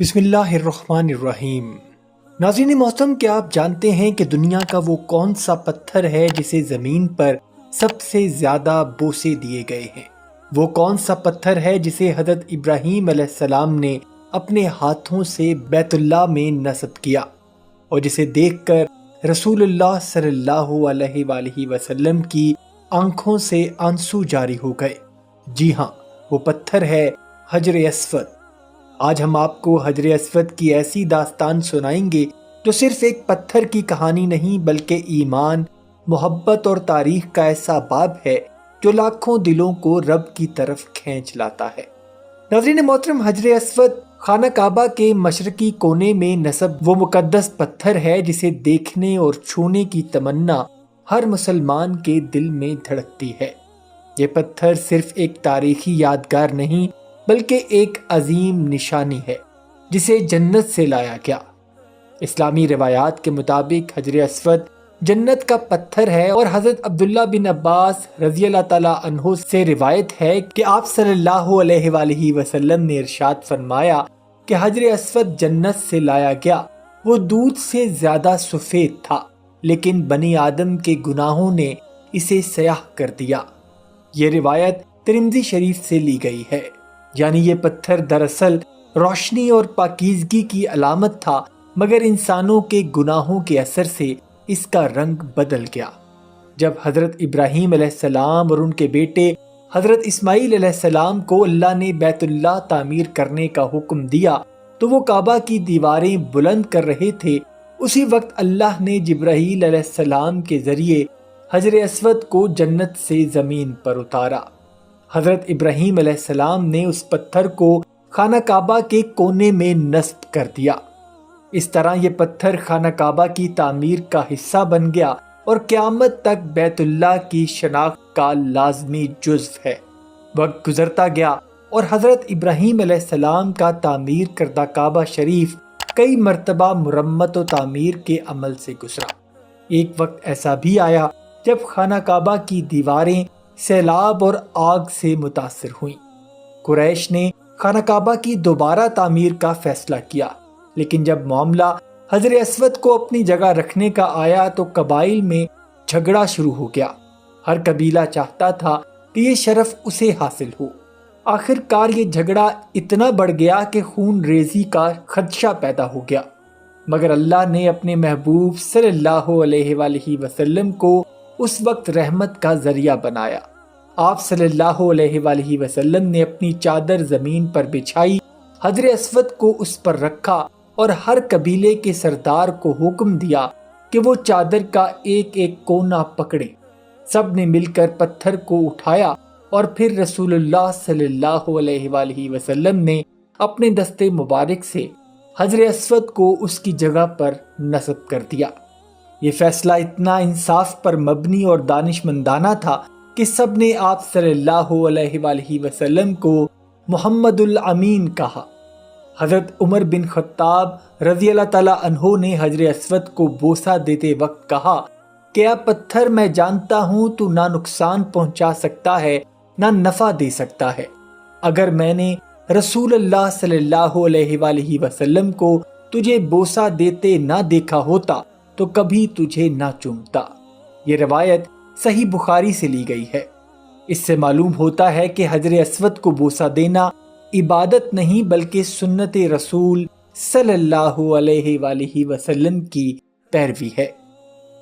بسم اللہ الرحمن الرحیم۔ ناظرین محترم، کیا آپ جانتے ہیں کہ دنیا کا وہ کون سا پتھر ہے جسے زمین پر سب سے زیادہ بوسے دیے گئے ہیں؟ وہ کون سا پتھر ہے جسے حضرت ابراہیم علیہ السلام نے اپنے ہاتھوں سے بیت اللہ میں نصب کیا اور جسے دیکھ کر رسول اللہ صلی اللہ علیہ وآلہ وسلم کی آنکھوں سے آنسو جاری ہو گئے؟ جی ہاں، وہ پتھر ہے حجر اسود۔ آج ہم آپ کو حجر اسود کی ایسی داستان سنائیں گے جو صرف ایک پتھر کی کہانی نہیں بلکہ ایمان، محبت اور تاریخ کا ایسا باب ہے جو لاکھوں دلوں کو رب کی طرف کھینچ لاتا ہے۔ ناظرین محترم، حجر اسود خانہ کعبہ کے مشرقی کونے میں نصب وہ مقدس پتھر ہے جسے دیکھنے اور چھونے کی تمنا ہر مسلمان کے دل میں دھڑکتی ہے۔ یہ پتھر صرف ایک تاریخی یادگار نہیں بلکہ ایک عظیم نشانی ہے جسے جنت سے لایا گیا۔ اسلامی روایات کے مطابق حجر اسود جنت کا پتھر ہے اور حضرت عبداللہ بن عباس رضی اللہ تعالیٰ عنہ سے روایت ہے کہ آپ صلی اللہ علیہ وآلہ وسلم نے ارشاد فرمایا کہ حجر اسود جنت سے لایا گیا، وہ دودھ سے زیادہ سفید تھا لیکن بنی آدم کے گناہوں نے اسے سیاہ کر دیا۔ یہ روایت ترمذی شریف سے لی گئی ہے۔ یعنی یہ پتھر دراصل روشنی اور پاکیزگی کی علامت تھا، مگر انسانوں کے گناہوں کے اثر سے اس کا رنگ بدل گیا۔ جب حضرت ابراہیم علیہ السلام اور ان کے بیٹے حضرت اسماعیل علیہ السلام کو اللہ نے بیت اللہ تعمیر کرنے کا حکم دیا تو وہ کعبہ کی دیواریں بلند کر رہے تھے۔ اسی وقت اللہ نے جبرائیل علیہ السلام کے ذریعے حجر اسود کو جنت سے زمین پر اتارا۔ حضرت ابراہیم علیہ السلام نے اس پتھر کو خانہ کعبہ کے کونے میں نصب کر دیا۔ اس طرح یہ پتھر خانہ کعبہ کی تعمیر کا حصہ بن گیا اور قیامت تک بیت اللہ کی شناخت کا لازمی جزو ہے۔ وقت گزرتا گیا اور حضرت ابراہیم علیہ السلام کا تعمیر کردہ کعبہ شریف کئی مرتبہ مرمت و تعمیر کے عمل سے گزرا۔ ایک وقت ایسا بھی آیا جب خانہ کعبہ کی دیواریں سیلاب اور آگ سے متاثر ہوئیں۔ قریش نے خانہ کعبہ کی دوبارہ تعمیر کا فیصلہ کیا، لیکن جب معاملہ حجر اسود کو اپنی جگہ رکھنے کا آیا تو قبائل میں جھگڑا شروع ہو گیا۔ ہر قبیلہ چاہتا تھا کہ یہ شرف اسے حاصل ہو۔ آخر کار یہ جھگڑا اتنا بڑھ گیا کہ خون ریزی کا خدشہ پیدا ہو گیا، مگر اللہ نے اپنے محبوب صلی اللہ علیہ وآلہ وسلم کو اس وقت رحمت کا ذریعہ بنایا۔ آپ صلی اللہ علیہ وآلہ وسلم نے اپنی چادر زمین پر بچھائی، حجر اسود کو اس پر رکھا اور ہر قبیلے کے سردار کو حکم دیا کہ وہ چادر کا ایک ایک کونا پکڑے۔ سب نے مل کر پتھر کو اٹھایا اور پھر رسول اللہ صلی اللہ علیہ وآلہ وسلم نے اپنے دست مبارک سے حجر اسود کو اس کی جگہ پر نصب کر دیا۔ یہ فیصلہ اتنا انصاف پر مبنی اور دانش مندانہ تھا کہ سب نے آپ صلی اللہ علیہ وآلہ وسلم کو محمد الامین کہا۔ حضرت عمر بن خطاب رضی اللہ تعالیٰ عنہ نے حجر اسود کو بوسہ دیتے وقت کہا کہ اے پتھر، میں جانتا ہوں تو نہ نقصان پہنچا سکتا ہے نہ نفع دے سکتا ہے۔ اگر میں نے رسول اللہ صلی اللہ علیہ وآلہ وسلم کو تجھے بوسہ دیتے نہ دیکھا ہوتا تو کبھی تجھے نہ چومتا۔ یہ روایت صحیح بخاری سے لی گئی ہے۔ اس سے معلوم ہوتا ہے کہ حجر اسود کو بوسہ دینا عبادت نہیں بلکہ سنت رسول صلی اللہ علیہ وآلہ وسلم کی پیروی ہے۔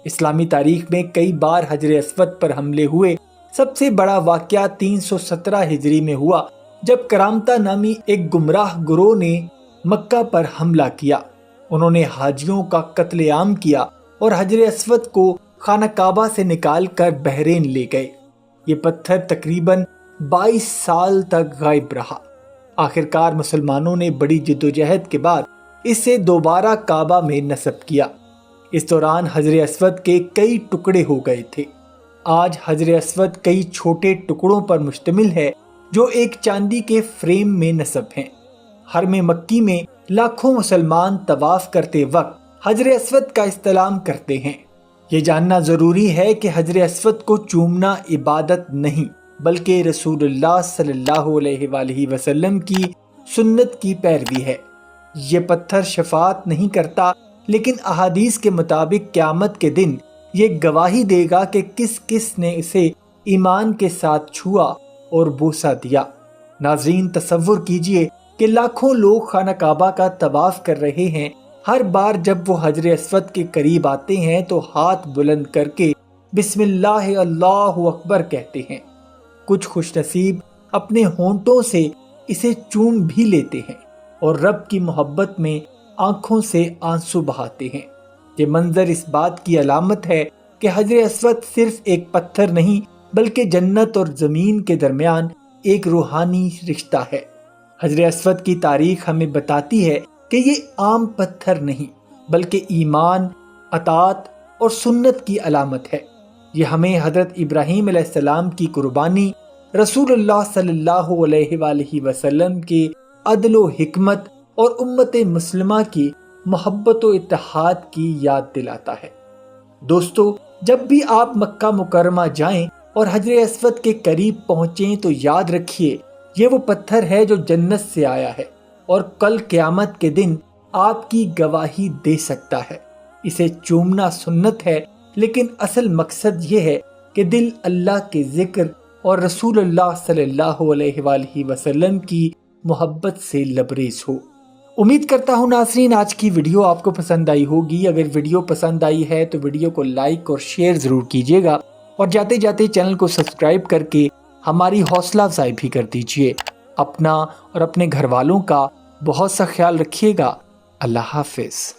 اسلامی تاریخ میں کئی بار حجر اسود پر حملے ہوئے۔ سب سے بڑا واقعہ 317 ہجری میں ہوا جب کرامتہ نامی ایک گمراہ گروہ نے مکہ پر حملہ کیا۔ انہوں نے حاجیوں کا قتل عام کیا اور حجر اسود کو خانہ کعبہ سے نکال کر بحرین لے گئے۔ یہ پتھر تقریباً 22 سال تک غائب رہا۔ آخرکار مسلمانوں نے بڑی جدوجہد کے بعد اسے دوبارہ کعبہ میں نصب کیا۔ اس دوران حجر اسود کے کئی ٹکڑے ہو گئے تھے۔ آج حجر اسود کئی چھوٹے ٹکڑوں پر مشتمل ہے جو ایک چاندی کے فریم میں نصب ہیں۔ حرم مکی میں لاکھوں مسلمان طواف کرتے وقت حجر اسود کا استلام کرتے ہیں۔ یہ جاننا ضروری ہے کہ حجر اسود کو چومنا عبادت نہیں بلکہ رسول اللہ صلی اللہ علیہ وآلہ وسلم کی سنت کی پیروی ہے۔ یہ پتھر شفاعت نہیں کرتا، لیکن احادیث کے مطابق قیامت کے دن یہ گواہی دے گا کہ کس کس نے اسے ایمان کے ساتھ چھوا اور بوسہ دیا۔ ناظرین، تصور کیجئے کہ لاکھوں لوگ خانہ کعبہ کا طواف کر رہے ہیں۔ ہر بار جب وہ حجر اسود کے قریب آتے ہیں تو ہاتھ بلند کر کے بسم اللہ اللہ اکبر کہتے ہیں۔ کچھ خوش نصیب اپنے ہونٹوں سے اسے چوم بھی لیتے ہیں اور رب کی محبت میں آنکھوں سے آنسو بہاتے ہیں۔ یہ منظر اس بات کی علامت ہے کہ حجر اسود صرف ایک پتھر نہیں بلکہ جنت اور زمین کے درمیان ایک روحانی رشتہ ہے۔ حجر اسود کی تاریخ ہمیں بتاتی ہے کہ یہ عام پتھر نہیں بلکہ ایمان، اطاعت اور سنت کی علامت ہے۔ یہ ہمیں حضرت ابراہیم علیہ السلام کی قربانی، رسول اللہ صلی اللہ علیہ وآلہ وسلم کے عدل و حکمت اور امت مسلمہ کی محبت و اتحاد کی یاد دلاتا ہے۔ دوستو، جب بھی آپ مکہ مکرمہ جائیں اور حجر اسود کے قریب پہنچیں تو یاد رکھیے یہ وہ پتھر ہے جو جنت سے آیا ہے اور کل قیامت کے دن آپ کی گواہی دے سکتا ہے۔ اسے چومنا سنت ہے، لیکن اصل مقصد یہ ہے کہ دل اللہ کے ذکر اور رسول اللہ صلی اللہ علیہ وآلہ وسلم کی محبت سے لبریز ہو۔ امید کرتا ہوں ناظرین آج کی ویڈیو آپ کو پسند آئی ہوگی۔ اگر ویڈیو پسند آئی ہے تو ویڈیو کو لائک اور شیئر ضرور کیجیے گا، اور جاتے جاتے چینل کو سبسکرائب کر کے ہماری حوصلہ افزائی بھی کر دیجیے۔ اپنا اور اپنے گھر والوں کا بہت سا خیال رکھیے گا۔ اللہ حافظ۔